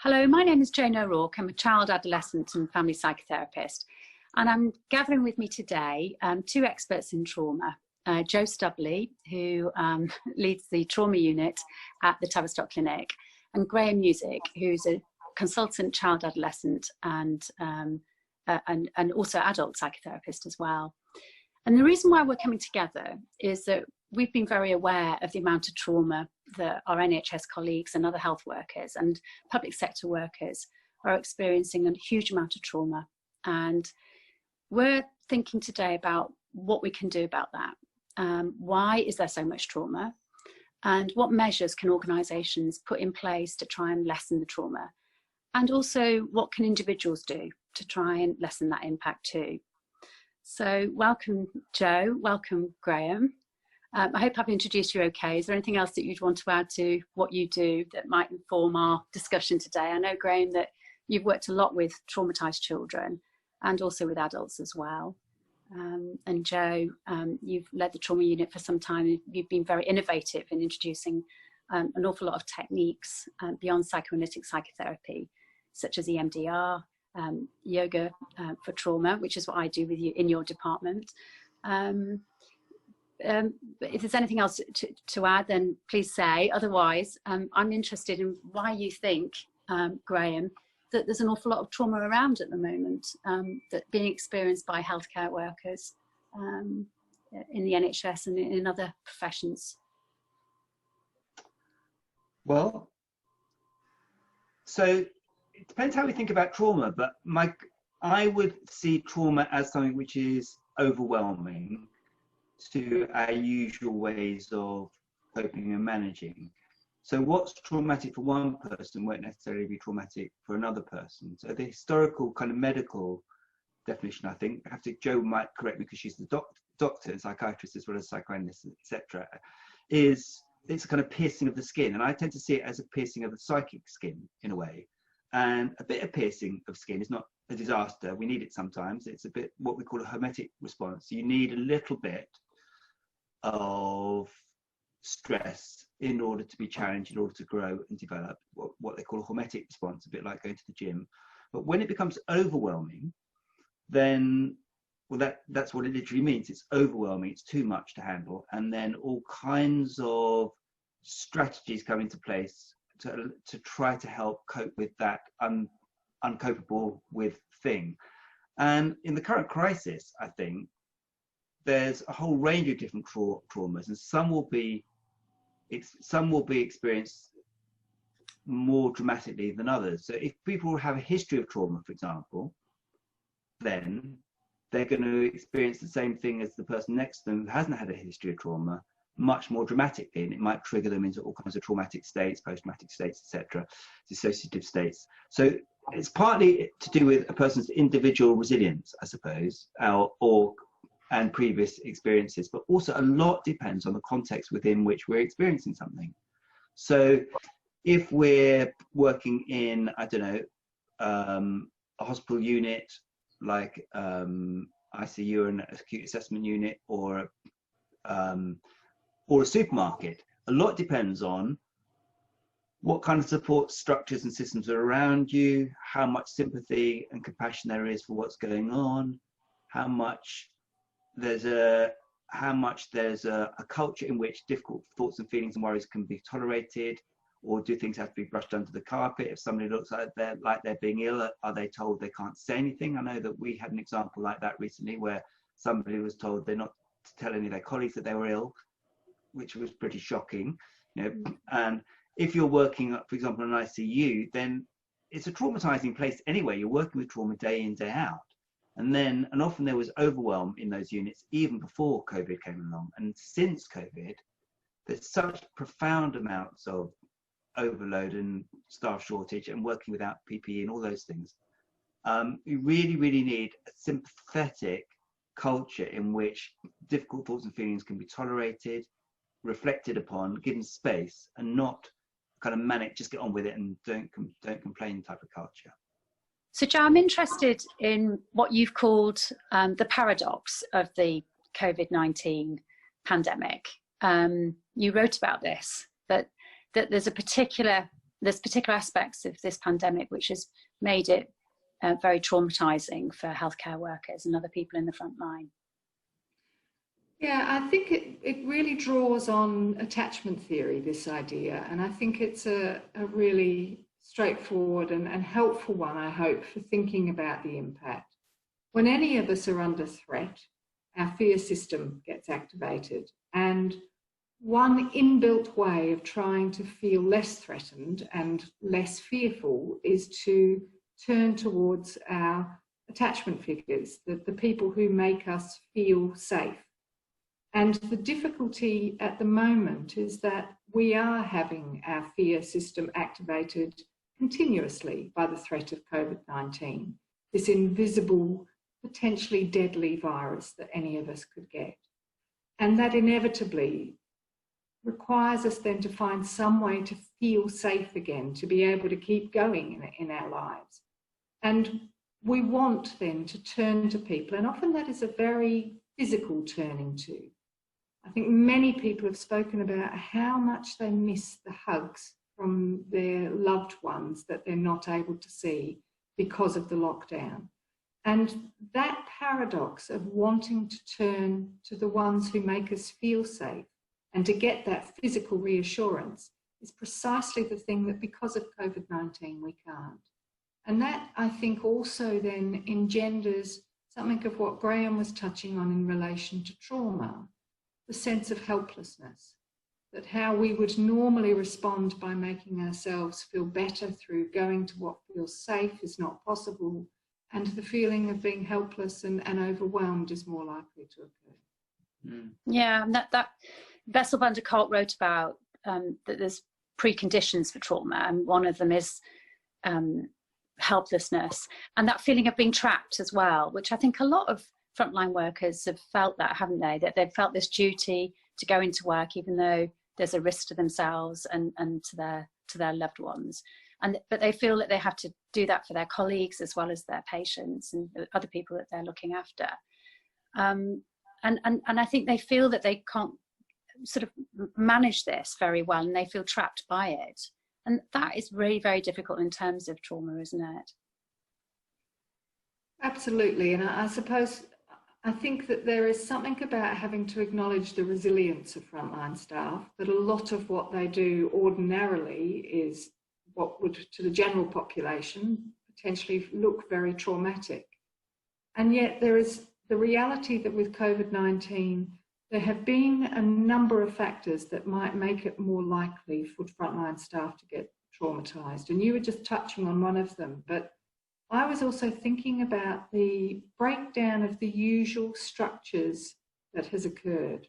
Hello, my name is Jane O'Rourke. I'm a child, adolescent and family psychotherapist. And I'm gathering with me today two experts in trauma. Jo Stubley, who leads the trauma unit at the Tavistock Clinic, and Graham Music, who's a consultant child, adolescent and also adult psychotherapist as well. And the reason why we're coming together is that we've been very aware of the amount of trauma that our NHS colleagues and other health workers and public sector workers are experiencing, a huge amount of trauma. And we're thinking today about what we can do about that. Why is there so much trauma? And what measures can organisations put in place to try and lessen the trauma? And also, what can individuals do to try and lessen that impact too? So welcome, Jo, welcome, Graham. I hope I've introduced you okay. Is there anything else that you'd want to add to what you do that might inform our discussion today? I know, Graham, that you've worked a lot with traumatised children and also with adults as well. And Jo, you've led the trauma unit for some time. You've been very innovative in introducing an awful lot of techniques beyond psychoanalytic psychotherapy, such as EMDR, yoga for trauma, which is what I do with you in your department. If there's anything else to add, then please say. Otherwise, I'm interested in why you think, Graham, that there's an awful lot of trauma around at the moment that being experienced by healthcare workers in the NHS and in other professions. Well, so it depends how we think about trauma, but I would see trauma as something which is overwhelming to our usual ways of coping and managing. So what's traumatic for one person won't necessarily be traumatic for another person. So the historical kind of medical definition, I think, Jo might correct me because she's the doctor, psychiatrist as well as psychoanalyst, etc., is it's a kind of piercing of the skin. And I tend to see it as a piercing of the psychic skin in a way. And a bit of piercing of skin is not a disaster. We need it sometimes. It's a bit what we call a hermetic response. You need a little bit of stress in order to be challenged, in order to grow and develop what they call a hormetic response, a bit like going to the gym. But when it becomes overwhelming, then, well, that's what it literally means. It's overwhelming, it's too much to handle. And then all kinds of strategies come into place to try to help cope with that uncopable with thing. And in the current crisis, I think, there's a whole range of different traumas, and some will be experienced more dramatically than others. So if people have a history of trauma, for example, then they're going to experience the same thing as the person next to them who hasn't had a history of trauma, much more dramatically, and it might trigger them into all kinds of traumatic states, post-traumatic states, etc., dissociative states. So it's partly to do with a person's individual resilience, I suppose, and previous experiences, but also a lot depends on the context within which we're experiencing something. So if we're working in, I don't know, a hospital unit like ICU or an acute assessment unit, or a supermarket, a lot depends on what kind of support structures and systems are around you, how much sympathy and compassion there is for what's going on, how much there's a culture in which difficult thoughts and feelings and worries can be tolerated, or do things have to be brushed under the carpet? If somebody looks like they're being ill, are they told they can't say anything? I know that we had an example like that recently where somebody was told they're not to tell any of their colleagues that they were ill, which was pretty shocking. You know, and if you're working, for example, in an ICU, then it's a traumatizing place anyway. You're working with trauma day in, day out. And often there was overwhelm in those units even before COVID came along. And since COVID, there's such profound amounts of overload and staff shortage and working without PPE and all those things. You really, really need a sympathetic culture in which difficult thoughts and feelings can be tolerated, reflected upon, given space, and not kind of manic, just get on with it and don't complain type of culture. So, Jo, I'm interested in what you've called the paradox of the COVID-19 pandemic. You wrote about this, that there's a particular there's particular aspects of this pandemic which has made it very traumatizing for healthcare workers and other people in the front line. Yeah, I think it really draws on attachment theory, this idea, and I think it's a really straightforward and helpful one, I hope, for thinking about the impact. When any of us are under threat, our fear system gets activated, and one inbuilt way of trying to feel less threatened and less fearful is to turn towards our attachment figures, the people who make us feel safe. And the difficulty at the moment is that we are having our fear system activated continuously by the threat of COVID-19, this invisible, potentially deadly virus that any of us could get. And that inevitably requires us then to find some way to feel safe again, to be able to keep going in our lives. And we want then to turn to people, and often that is a very physical turning to. I think many people have spoken about how much they miss the hugs from their loved ones that they're not able to see because of the lockdown. And that paradox of wanting to turn to the ones who make us feel safe and to get that physical reassurance is precisely the thing that because of COVID-19 we can't. And that, I think, also then engenders something of what Graham was touching on in relation to trauma, the sense of helplessness, that how we would normally respond by making ourselves feel better through going to what feels safe is not possible, and the feeling of being helpless and overwhelmed is more likely to occur. Mm. Yeah, and that Bessel van der Kolk wrote about that there's preconditions for trauma, and one of them is helplessness, and that feeling of being trapped as well, which I think a lot of frontline workers have felt that, haven't they? That they've felt this duty to go into work even though there's a risk to themselves and to their loved ones, but they feel that they have to do that for their colleagues as well as their patients and other people that they're looking after. And I think they feel that they can't sort of manage this very well, and they feel trapped by it. And that is really very difficult in terms of trauma, isn't it? Absolutely. And I think that there is something about having to acknowledge the resilience of frontline staff, that a lot of what they do ordinarily is what would, to the general population, potentially look very traumatic. And yet there is the reality that with COVID-19, there have been a number of factors that might make it more likely for frontline staff to get traumatised. And you were just touching on one of them, but I was also thinking about the breakdown of the usual structures that has occurred.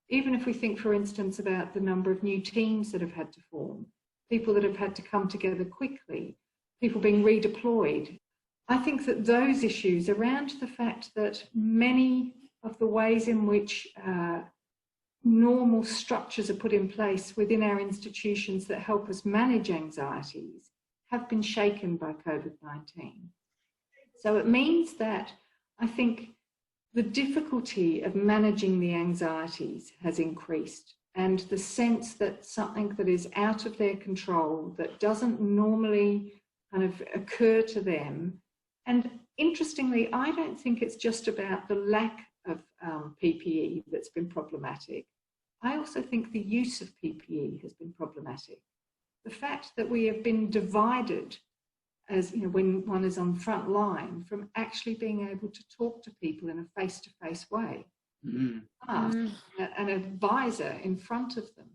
Even if we think, for instance, about the number of new teams that have had to form, people that have had to come together quickly, people being redeployed. I think that those issues around the fact that many of the ways in which normal structures are put in place within our institutions that help us manage anxieties have been shaken by COVID-19. So it means that I think the difficulty of managing the anxieties has increased, and the sense that something that is out of their control, that doesn't normally kind of occur to them. And interestingly, I don't think it's just about the lack of PPE that's been problematic. I also think the use of PPE has been problematic. The fact that we have been divided, as you know, when one is on the front line, from actually being able to talk to people in a face-to-face way, an advisor in front of them.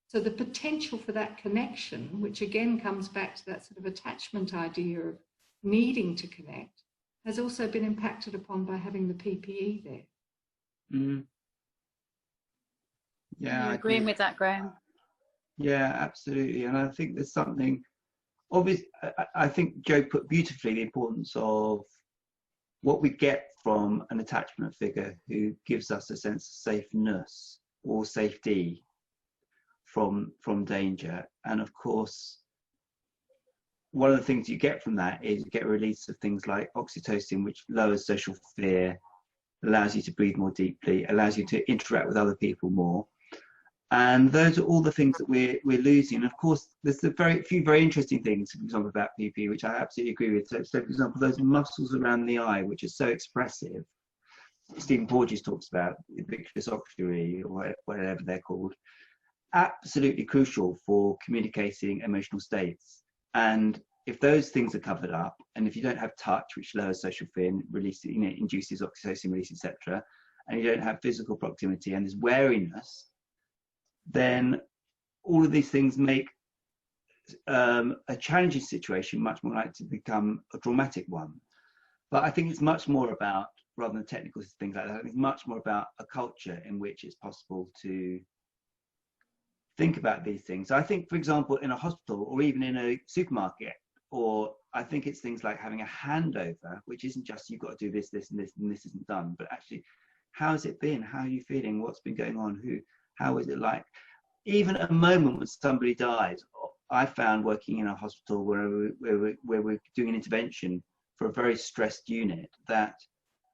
So the potential for that connection, which again comes back to that sort of attachment idea of needing to connect, has also been impacted upon by having the PPE there. Yeah, agreeing with that, Graham. Yeah, absolutely. And I think there's something obvious. I think Joe put beautifully the importance of what we get from an attachment figure who gives us a sense of safeness or safety from danger. And of course, one of the things you get from that is you get a release of things like oxytocin, which lowers social fear, allows you to breathe more deeply, allows you to interact with other people more. And those are all the things that we're losing. Of course, there's a few very interesting things, for example, about PP, which I absolutely agree with. So for example, those muscles around the eye, which are so expressive, Stephen Porges talks about ubiquitous ocularity, or whatever they're called, absolutely crucial for communicating emotional states. And if those things are covered up, and if you don't have touch, which lowers social fear and induces oxytocin release, etc., and you don't have physical proximity and there's wariness, then all of these things make a challenging situation much more likely to become a traumatic one. But I think it's much more about, rather than technical things like that, I think it's much more about a culture in which it's possible to think about these things. I think, for example, in a hospital or even in a supermarket, or I think it's things like having a handover, which isn't just you've got to do this, this, and this, and this isn't done, but actually, how's it been? How are you feeling? What's been going on? How is it like? Even a moment when somebody dies, I found working in a hospital where we're doing an intervention for a very stressed unit, that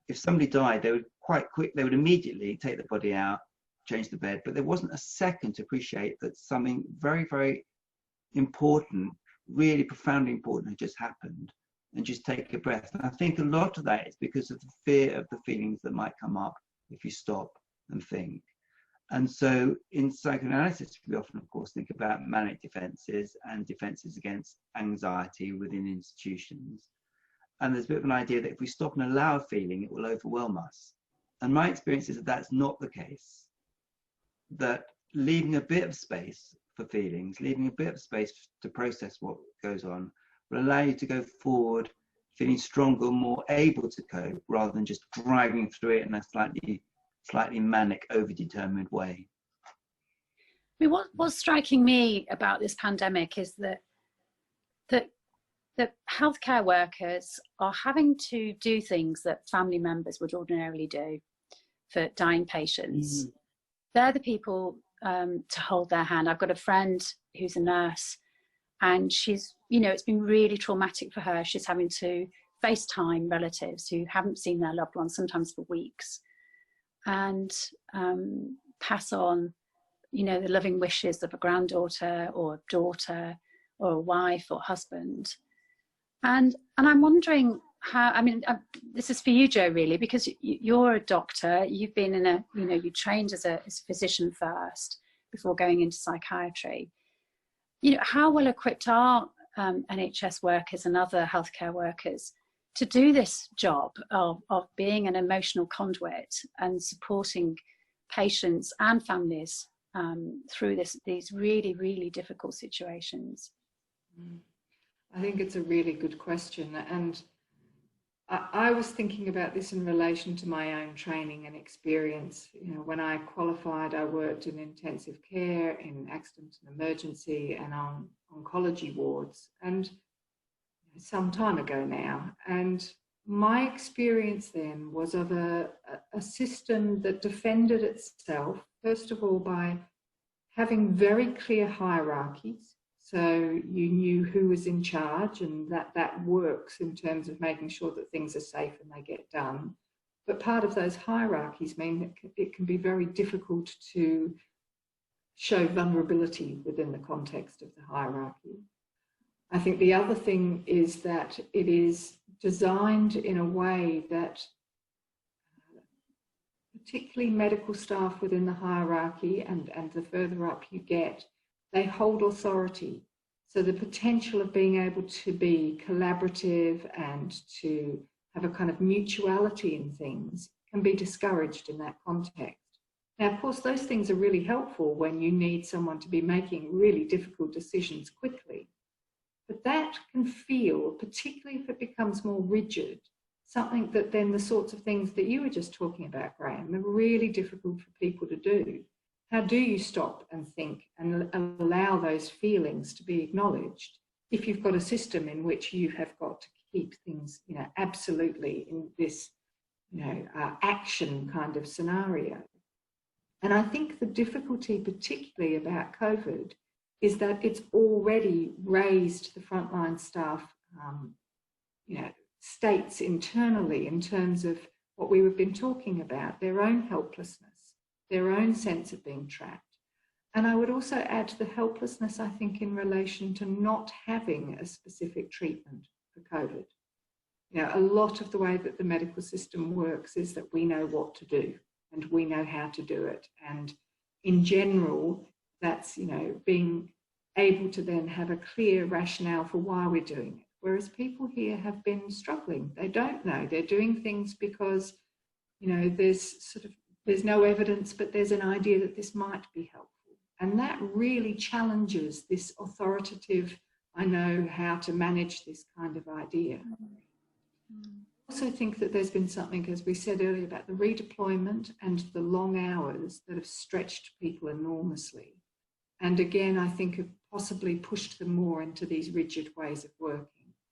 if somebody died, they would immediately take the body out, change the bed, but there wasn't a second to appreciate that something very, very important, really profoundly important had just happened, and just take a breath. And I think a lot of that is because of the fear of the feelings that might come up if you stop and think. And so in psychoanalysis, we often, of course, think about manic defenses and defenses against anxiety within institutions. And there's a bit of an idea that if we stop and allow a feeling, it will overwhelm us. And my experience is that that's not the case. That leaving a bit of space for feelings, leaving a bit of space to process what goes on, will allow you to go forward feeling stronger, more able to cope, rather than just driving through it in a slightly manic, overdetermined way. I mean, what's striking me about this pandemic is that healthcare workers are having to do things that family members would ordinarily do for dying patients. They're the people to hold their hand. I've got a friend who's a nurse, and she's, it's been really traumatic for her. She's having to FaceTime relatives who haven't seen their loved ones, sometimes for weeks, and pass on, the loving wishes of a granddaughter or a daughter or a wife or husband. And I'm wondering how, this is for you, Jo, really, because you're a doctor, you've been in you trained as a physician first before going into psychiatry. How well equipped are NHS workers and other healthcare workers to do this job of being an emotional conduit and supporting patients and families through these really, really difficult situations? I think it's a really good question, and I was thinking about this in relation to my own training and experience. When I qualified, I worked in intensive care, in accident and emergency, and on oncology wards, and some time ago now. And my experience then was of a system that defended itself, first of all, by having very clear hierarchies. So you knew who was in charge, and that works in terms of making sure that things are safe and they get done. But part of those hierarchies mean that it can be very difficult to show vulnerability within the context of the hierarchy. I think the other thing is that it is designed in a way that particularly medical staff within the hierarchy, and the further up you get, they hold authority. So the potential of being able to be collaborative and to have a kind of mutuality in things can be discouraged in that context. Now, of course, those things are really helpful when you need someone to be making really difficult decisions quickly. But that can feel, particularly if it becomes more rigid, something that then the sorts of things that you were just talking about, Graham, are really difficult for people to do. How do you stop and think and allow those feelings to be acknowledged if you've got a system in which you have got to keep things, absolutely in this, action kind of scenario? And I think the difficulty, particularly about COVID, is that it's already raised the frontline staff, states internally in terms of what we've been talking about, their own helplessness, their own sense of being trapped. And I would also add the helplessness, I think, in relation to not having a specific treatment for COVID. You know, a lot of the way that the medical system works is that we know what to do and we know how to do it. And in general, that's, you know, being able to then have a clear rationale for why we're doing it. Whereas people here have been struggling. They don't know. They're doing things because, you know, there's no evidence, but there's an idea that this might be helpful. And that really challenges this authoritative, I know how to manage this kind of idea. I also think that there's been something, as we said earlier, about the redeployment and the long hours that have stretched people enormously. And again, I think have possibly pushed them more into these rigid ways of working.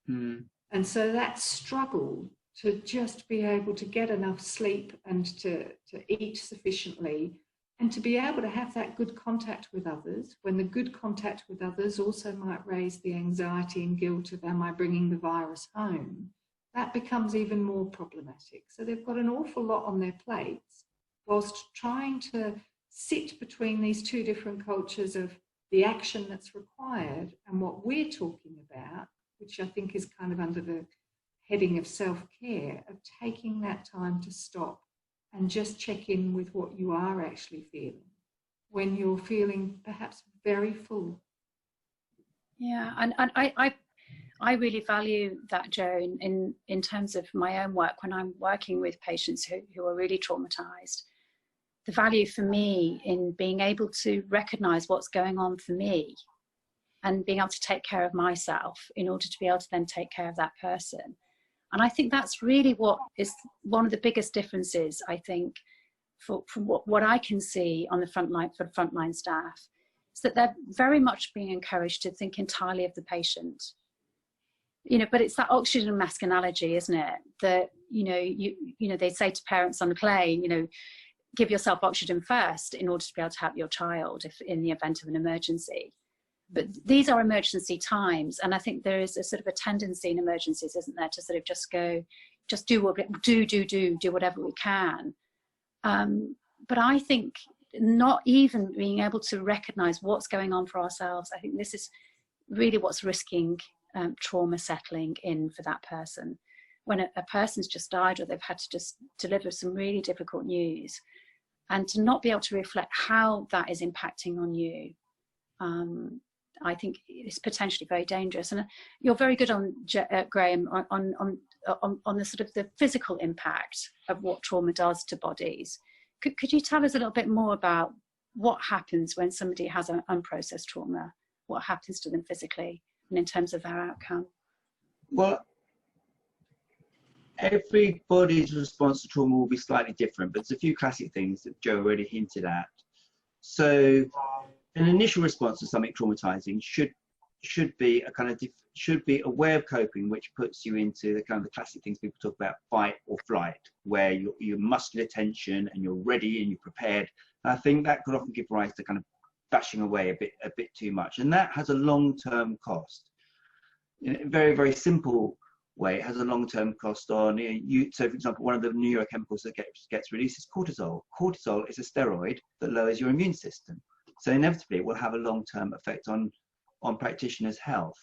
And so that struggle to just be able to get enough sleep and to eat sufficiently and to be able to have that good contact with others, when the good contact with others also might raise the anxiety and guilt of, am I bringing the virus home? That becomes even more problematic. So they've got an awful lot on their plates whilst trying to sit between these two different cultures of the action that's required and what we're talking about, which I think is kind of under the heading of self-care, of taking that time to stop and just check in with what you are actually feeling when you're feeling perhaps very full. Yeah, and I really value that, Joan, in terms of my own work when I'm working with patients who are really traumatized. The value for me in being able to recognize what's going on for me and being able to take care of myself in order to be able to then take care of that person. And I think that's really what is one of the biggest differences, I think, from what I can see on the frontline, for frontline staff, is that they're very much being encouraged to think entirely of the patient. You know, but it's that oxygen mask analogy, isn't it? That, you know, they say to parents on the plane, you know, give yourself oxygen first in order to be able to help your child if in the event of an emergency. But these are emergency times, and I think there is a sort of a tendency in emergencies, isn't there, to sort of just go, just do whatever we can. But I think not even being able to recognise what's going on for ourselves, I think this is really what's risking trauma settling in for that person. When a person's just died or they've had to just deliver some really difficult news, and to not be able to reflect how that is impacting on you, I think it's potentially very dangerous. And you're very good on Graham on the sort of the physical impact of what trauma does to bodies. Could you tell us a little bit more about what happens when somebody has an unprocessed trauma? What happens to them physically and in terms of their outcome? Well, everybody's response to trauma will be slightly different, but there's a few classic things that Joe already hinted at. So an initial response to something traumatizing should be a kind of a way of coping which puts you into the kind of the classic things people talk about, fight or flight, where you're muscular tension and you're ready and you're prepared. And I think that could often give rise to kind of bashing away a bit too much, and that has a long-term cost. In a very, very simple way, it has a long-term cost on you. So, for example, one of the neurochemicals that gets released is cortisol. Cortisol is a steroid that lowers your immune system. So inevitably, it will have a long-term effect on practitioners' health.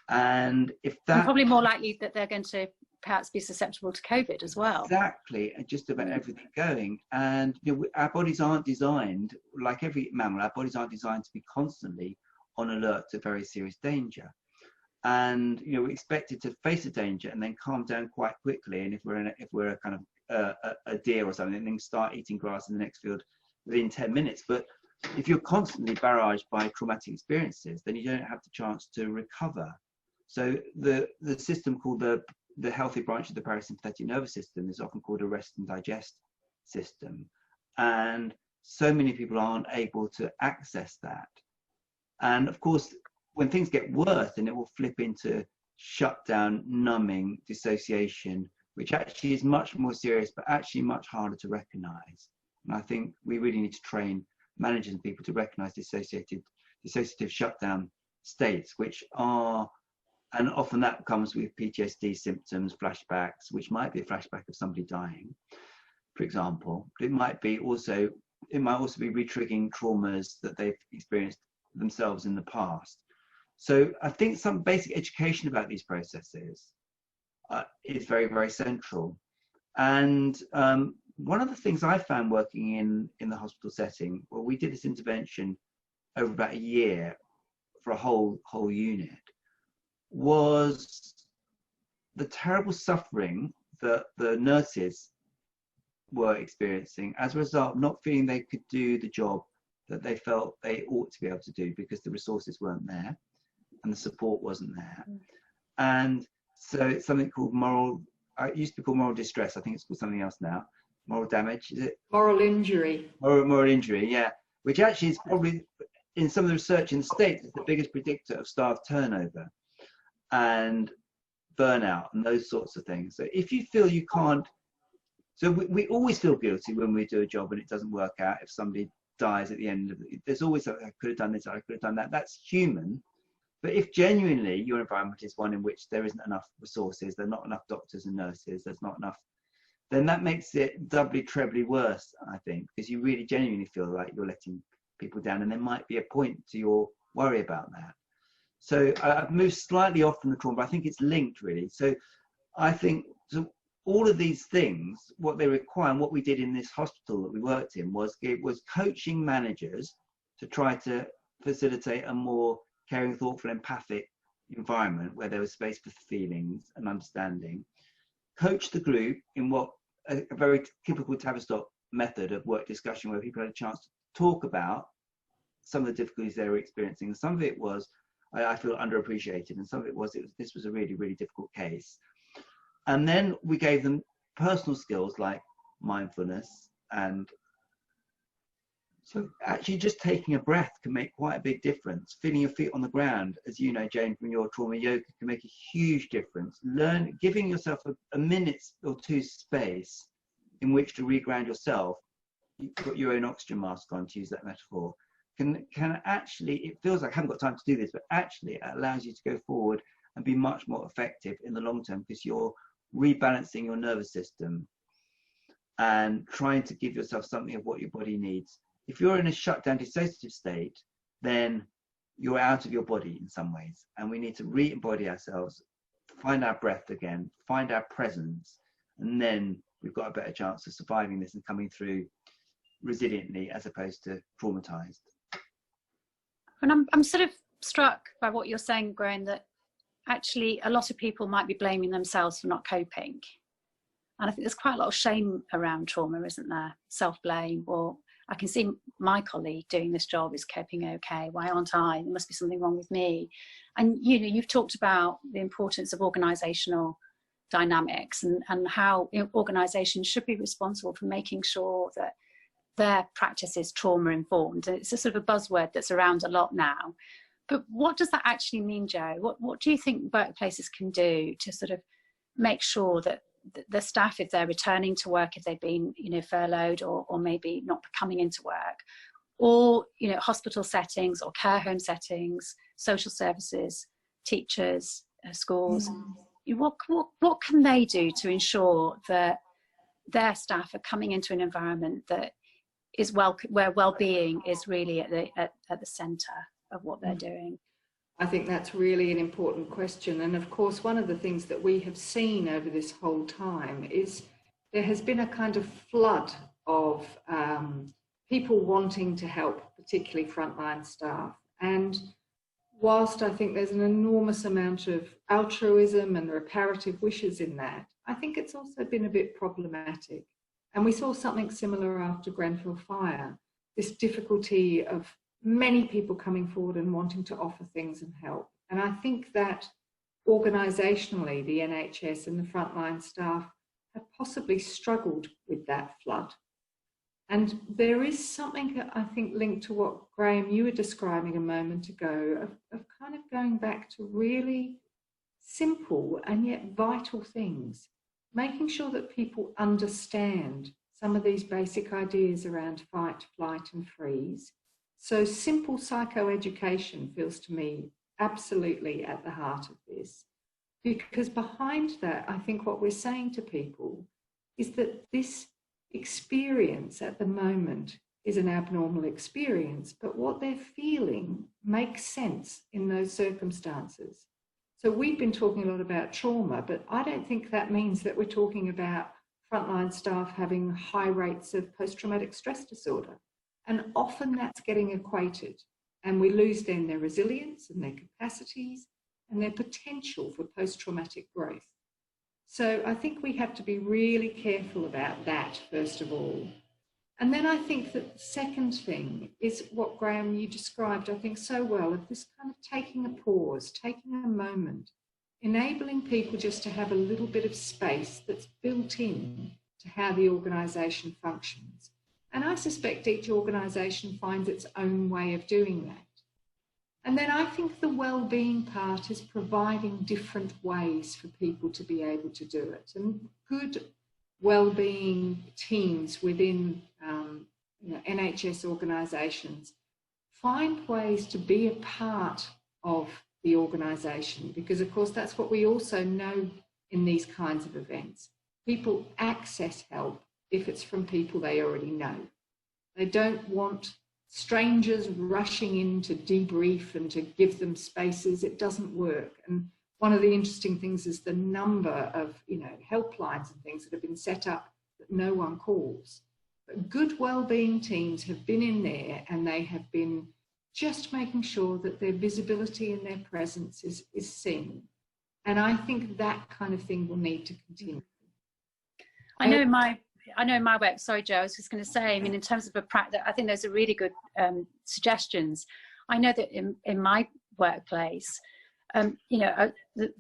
And if that... And probably more likely that they're going to perhaps be susceptible to COVID as well. Exactly, and just about everything going. And you know, our bodies aren't designed, like every mammal, our bodies aren't designed to be constantly on alert to very serious danger. And you know, we're expected to face a danger and then calm down quite quickly. And if we're a kind of a deer or something, then start eating grass in the next field within 10 minutes. But if you're constantly barraged by traumatic experiences, then you don't have the chance to recover. So the system called the healthy branch of the parasympathetic nervous system is often called a rest and digest system. And so many people aren't able to access that. And of course, when things get worse, then it will flip into shutdown, numbing, dissociation, which actually is much more serious, but actually much harder to recognize. And I think we really need to train managers and people to recognize dissociative shutdown states, which are, and often that comes with PTSD symptoms, flashbacks, which might be a flashback of somebody dying, for example. But it might be also it might also be re-triggering traumas that they've experienced themselves in the past. So I think some basic education about these processes is very, very central. And one of the things I found working in the hospital setting, well, we did this intervention over about a year for a whole unit, was the terrible suffering that the nurses were experiencing as a result of not feeling they could do the job that they felt they ought to be able to do because the resources weren't there and the support wasn't there. And so it's something called it used to be called moral distress. I think it's called something else now. Moral damage, is it? Moral injury. Moral injury, yeah. Which actually is probably, in some of the research in the States, is the biggest predictor of staff turnover and burnout and those sorts of things. So if you feel you can't, so we always feel guilty when we do a job and it doesn't work out. If somebody dies at the end of it, there's always, I could have done this, I could have done that. That's human. But if genuinely your environment is one in which there isn't enough resources, there are not enough doctors and nurses, there's not enough, then that makes it doubly, trebly worse, I think, because you really genuinely feel like you're letting people down, and there might be a point to your worry about that. So I've moved slightly off from the trauma, but I think it's linked really. So I think all of these things, what they require, and what we did in this hospital that we worked in was coaching managers to try to facilitate a more caring, thoughtful, empathic environment where there was space for feelings and understanding. Coach the group in what a very typical Tavistock method of work discussion, where people had a chance to talk about some of the difficulties they were experiencing. And some of it was, I feel, underappreciated, and some of it was, this was a really, really difficult case. And then we gave them personal skills like mindfulness, and so actually just taking a breath can make quite a big difference. Feeling your feet on the ground, as you know, Jane, from your trauma yoga, can make a huge difference. Giving yourself a minute or two space in which to reground yourself. You put your own oxygen mask on, to use that metaphor, can actually, it feels like I haven't got time to do this, but actually it allows you to go forward and be much more effective in the long term, because you're rebalancing your nervous system and trying to give yourself something of what your body needs. If you're in a shutdown dissociative state, then you're out of your body in some ways, and we need to re-embody ourselves, find our breath again, find our presence, and then we've got a better chance of surviving this and coming through resiliently as opposed to traumatized. And I'm sort of struck by what you're saying, Graham, that actually a lot of people might be blaming themselves for not coping. And I think there's quite a lot of shame around trauma, isn't there? Self-blame, or I can see my colleague doing this job is coping okay. Why aren't I? There must be something wrong with me. And you know, you've talked about the importance of organisational dynamics and how organisations should be responsible for making sure that their practice is trauma informed. And it's a sort of a buzzword that's around a lot now. But what does that actually mean, Joe? What do you think workplaces can do to sort of make sure that the staff, if they're returning to work, if they've been, you know, furloughed or maybe not coming into work, or, you know, hospital settings or care home settings, social services, teachers, schools, what can they do to ensure that their staff are coming into an environment that is where well-being is really at the centre of what they're doing? I think that's really an important question. And of course, one of the things that we have seen over this whole time is there has been a kind of flood of people wanting to help, particularly frontline staff. And whilst I think there's an enormous amount of altruism and reparative wishes in that, I think it's also been a bit problematic. And we saw something similar after Grenfell Fire, this difficulty of many people coming forward and wanting to offer things and help. And I think that organisationally, the NHS and the frontline staff have possibly struggled with that flood. And there is something that I think linked to what, Graham, you were describing a moment ago, of kind of going back to really simple and yet vital things, making sure that people understand some of these basic ideas around fight, flight and freeze. So simple psychoeducation feels to me absolutely at the heart of this, because behind that, I think what we're saying to people is that this experience at the moment is an abnormal experience, but what they're feeling makes sense in those circumstances. So we've been talking a lot about trauma, but I don't think that means that we're talking about frontline staff having high rates of post-traumatic stress disorder. And often that's getting equated, and we lose then their resilience and their capacities and their potential for post-traumatic growth. So I think we have to be really careful about that, first of all. And then I think that the second thing is what, Graham, you described, I think, so well, of this kind of taking a pause, taking a moment, enabling people just to have a little bit of space that's built in to how the organisation functions. And I suspect each organisation finds its own way of doing that. And then I think the well-being part is providing different ways for people to be able to do it. And good well-being teams within NHS organisations find ways to be a part of the organisation, because of course that's what we also know in these kinds of events. People access help if it's from people they already know. They don't want strangers rushing in to debrief and to give them spaces. It doesn't work. And one of the interesting things is the number of helplines and things that have been set up that no one calls. But good wellbeing teams have been in there, and they have been just making sure that their visibility and their presence is seen. And I think that kind of thing will need to continue. I know my work, sorry Joe, I was just going to say, I mean, in terms of a practice, I think those are really good suggestions. I know that in my workplace, the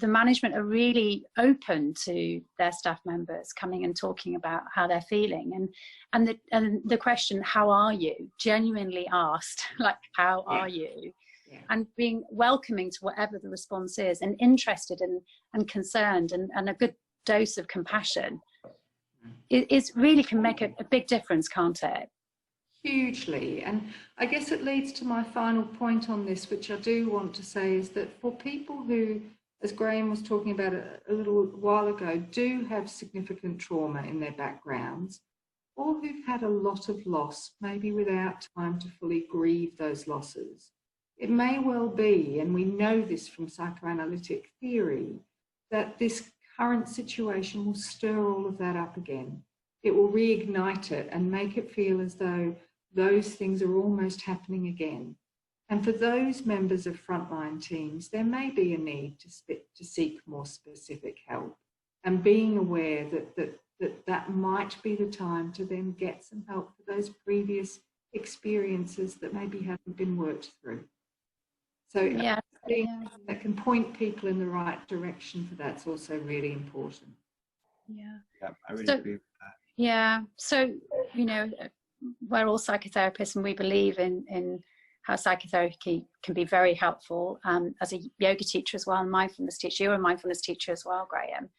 management are really open to their staff members coming and talking about how they're feeling, and the question, how are you, genuinely asked, like, how are you? Yeah. And being welcoming to whatever the response is, and interested and concerned, and a good dose of compassion. It really can make a big difference, can't it? Hugely. And I guess it leads to my final point on this, which I do want to say, is that for people who, as Graham was talking about a little while ago, do have significant trauma in their backgrounds, or who've had a lot of loss, maybe without time to fully grieve those losses, it may well be, and we know this from psychoanalytic theory, that this current situation will stir all of that up again. It will reignite it and make it feel as though those things are almost happening again. And for those members of frontline teams, there may be a need to seek more specific help, and being aware that might be the time to then get some help for those previous experiences that maybe haven't been worked through. So yeah. That can point people in the right direction for that's also really important. Yeah, I really agree with that. Yeah, so we're all psychotherapists, and we believe in how psychotherapy can be very helpful. As a yoga teacher as well, and mindfulness teacher, you're a mindfulness teacher as well, Graham.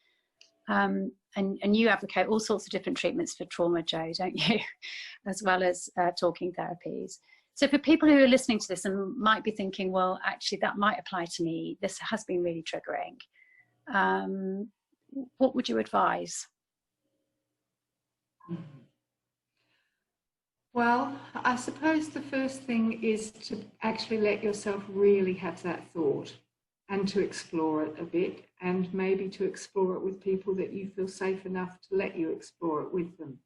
And you advocate all sorts of different treatments for trauma, Joe, don't you? As well as talking therapies. So for people who are listening to this and might be thinking, well, actually that might apply to me, this has been really triggering, what would you advise? Well, I suppose the first thing is to actually let yourself really have that thought, and to explore it a bit, and maybe to explore it with people that you feel safe enough to let you explore it with them.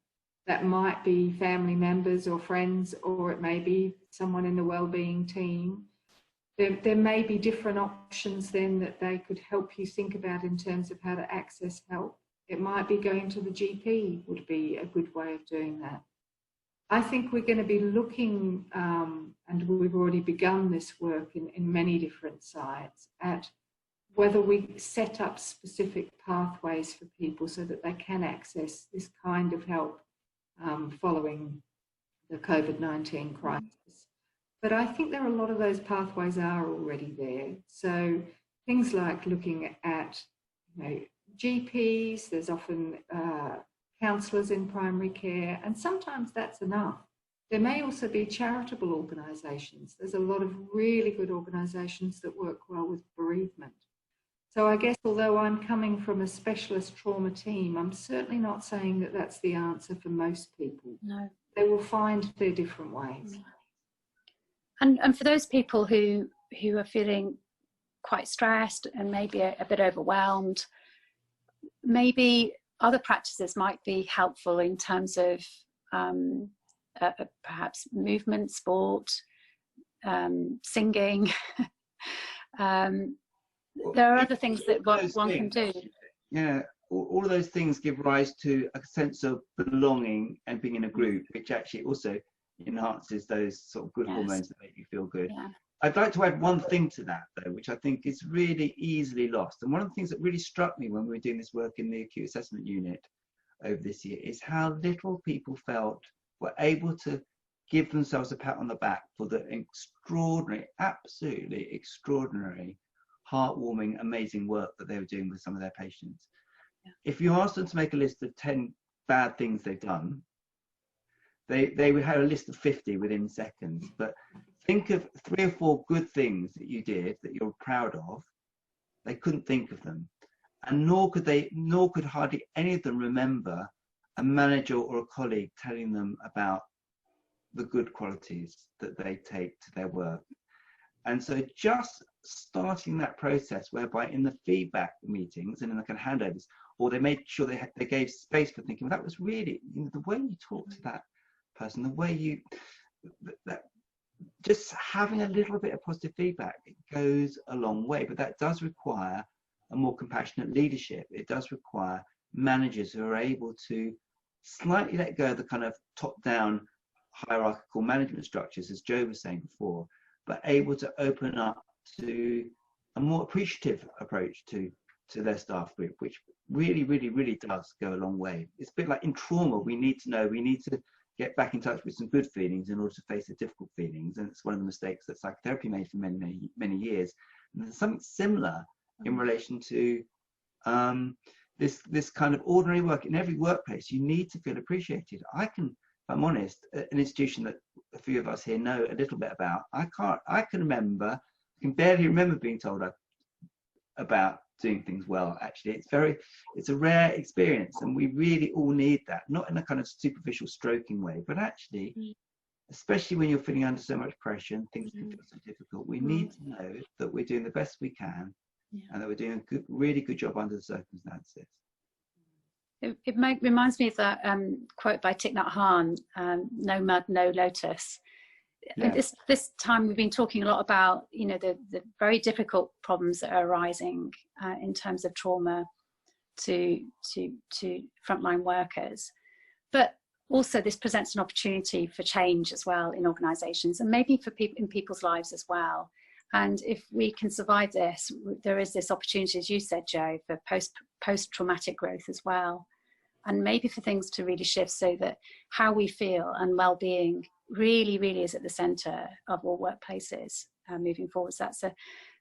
That might be family members or friends, or it may be someone in the wellbeing team. There may be different options then that they could help you think about in terms of how to access help. It might be going to the GP would be a good way of doing that. I think we're going to be looking, and we've already begun this work in many different sites, at whether we set up specific pathways for people so that they can access this kind of help following the COVID-19 crisis. But I think there are a lot of those pathways are already there. So things like looking at GPs, there's often counsellors in primary care, and sometimes that's enough. There may also be charitable organisations. There's a lot of really good organisations that work well with bereavement. So I guess although I'm coming from a specialist trauma team, I'm certainly not saying that that's the answer for most people. No. they will find their different ways. And for those people who are feeling quite stressed and maybe a bit overwhelmed, maybe other practices might be helpful in terms of perhaps movement, sport, singing. There are other things that one can do. Yeah, all of those things give rise to a sense of belonging and being in a group, which actually also enhances those sort of good hormones that make you feel good. Yeah. I'd like to add one thing to that, though, which I think is really easily lost. And one of the things that really struck me when we were doing this work in the acute assessment unit over this year is how little people were able to give themselves a pat on the back for the extraordinary, absolutely extraordinary, heartwarming, amazing work that they were doing with some of their patients. Yeah. If you asked them to make a list of 10 bad things they've done, they would have a list of 50 within seconds. But think of 3 or 4 good things that you did that you're proud of. They couldn't think of them, and nor could hardly any of them remember a manager or a colleague telling them about the good qualities that they take to their work. And so just starting that process whereby in the feedback meetings and in the kind of handovers, or they made sure they gave space for thinking, well, that was really, the way you talk to that person, the way just having a little bit of positive feedback, it goes a long way. But that does require a more compassionate leadership. It does require managers who are able to slightly let go of the kind of top-down hierarchical management structures, as Joe was saying before, but able to open up to a more appreciative approach to their staff group, which really, really, really does go a long way. It's a bit like in trauma, we need to get back in touch with some good feelings in order to face the difficult feelings. And it's one of the mistakes that psychotherapy made for many, many, many years. And there's something similar in relation to this kind of ordinary work. In every workplace, you need to feel appreciated. If I'm honest, an institution that a few of us here know a little bit about, I can barely remember being told about doing things well. Actually, it's a rare experience, and we really all need that, not in a kind of superficial stroking way, but actually, especially when you're feeling under so much pressure and things can feel so difficult, we need to know that we're doing the best we can, and that we're doing a really good job under the circumstances. It reminds me of that quote by Thich Nhat Hanh, "No mud, no lotus." Yeah. This time we've been talking a lot about, the very difficult problems that are arising in terms of trauma to frontline workers, but also this presents an opportunity for change as well in organisations, and maybe for people in people's lives as well. And if we can survive this, there is this opportunity, as you said, Joe, for post-traumatic growth as well, and maybe for things to really shift so that how we feel and well-being really, really is at the centre of all workplaces moving forward. So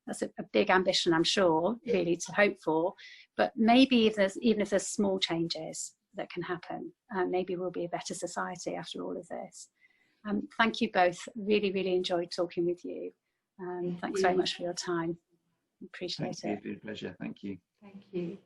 that's a big ambition, I'm sure, really to hope for. But maybe even if there's small changes that can happen, maybe we'll be a better society after all of this. Thank you both. Really, really enjoyed talking with you. Thanks very much for your time. Appreciate it. Thank you. It's been a pleasure. Thank you. Thank you.